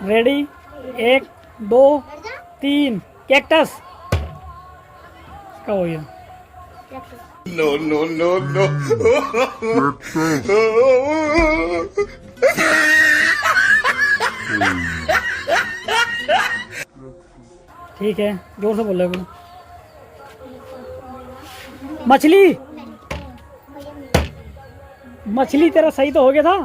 Ready, 1 2 3। Cactus का हो गया। No, no, no, no. ठीक है, जोर से बोल रहे हो। मछली, मछली तेरा सही तो हो गया था।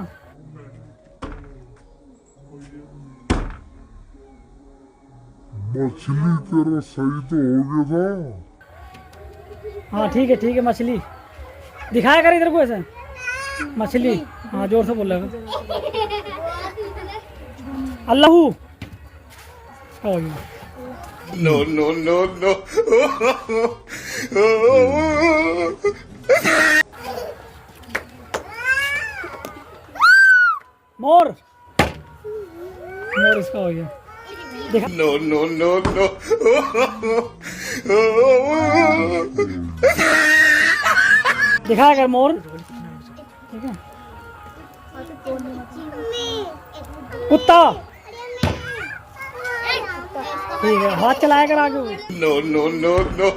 मछली तेरा सही तो हो गया था। हाँ ठीक है मछली दिखाया कर इधर को ऐसे। मछली, हाँ जोर से बोल रहे हो। अल्लाहू हो गया। No, no, no, no. मोर, मोर इसका हो गया। दिखा, No, no, no, no. दिखाया कर मोर। ठीक है, कुत्ता। ठीक है, हाथ चलाया कर आगे। No, no, no, no.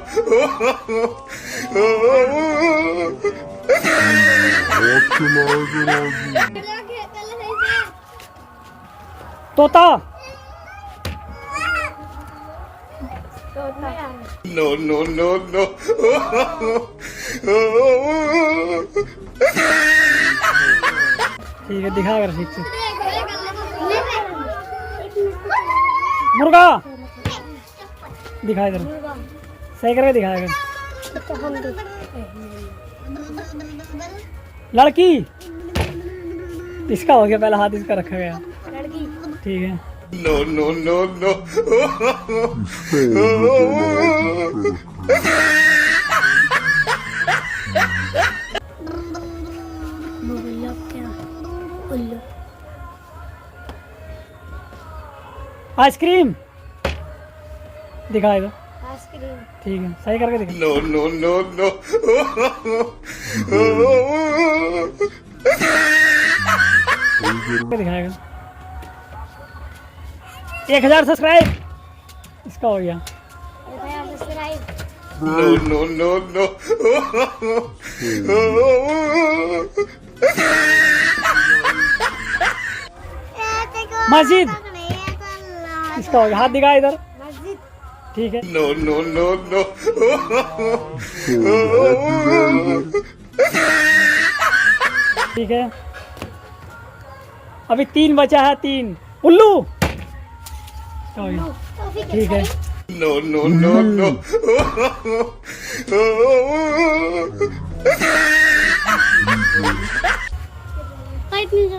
तोता, No, no, no, no. ठीक है दिखाया कर ठीक से। मुर्गा दिखाया कर, सही करके दिखाया कर। लड़की, इसका हो गया, पहला हाथ इसका रखा गया। ठीक है, No, no, no, no. Ice cream दिखाएगा। आइसक्रीम। ठीक है, सही करके दिखा। No, no, no, no. दिखाएगा। 1000 सब्सक्राइब इसका हो गया। No, no, no, no. मस्जिद, इसका हो गया। हाथ दिखा इधर। मस्जिद। ठीक है, No, no, no, no. ठीक है, अभी 3 बचा है। 3 उल्लू। इसका हो गया। ठीक है, No, no, no, no.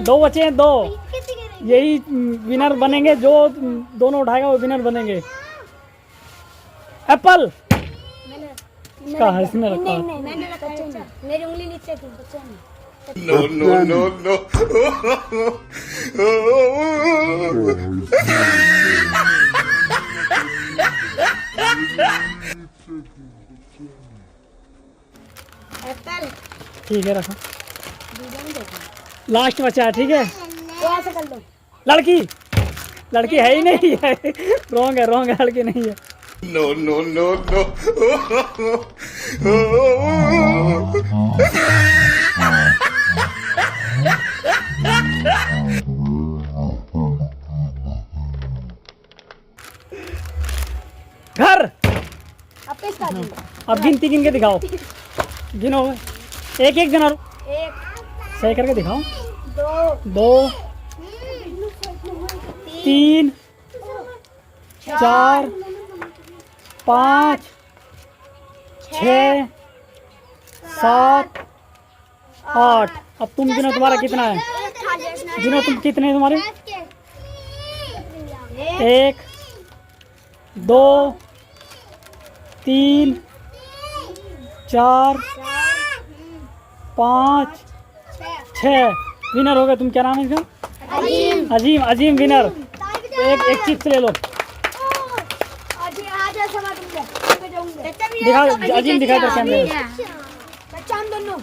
दो बचे हैं, 2। यही विनर बनेंगे, जो दोनों उठाएगा वो विनर बनेंगे। एप्पल इसका है, इसमें रखा है। मैंने रखा है। मेरी उंगली नीचे थी, बच्चा ने। No, no, no, no. Apple. ठीक है, रखो। लास्ट बचा है। ठीक है, वो ऐसे कर दो। लड़की, लड़की है ही नहीं है। रॉन्ग है, रॉन्ग है, लड़की नहीं है। No, no, no, no. घर, अब पे स्टार्ट। अब गिनती गिन के दिखाओ। गिनो, एक एक गिनो। 1 सही करके दिखाओ। 2 2 3 4 5 6 7 8। अब तुम गिनो, तुम्हारा कितना है? गिनो तुम, कितने हैं तुम्हारे? 1 2 3 4 5 6। विनर हो गए। तुम, क्या नाम है इसका? अजीम। अजीम विनर। एक चिप्स ले लो। दिखा दिखा, अजीम दिखा कर कैमरे में। दोनों।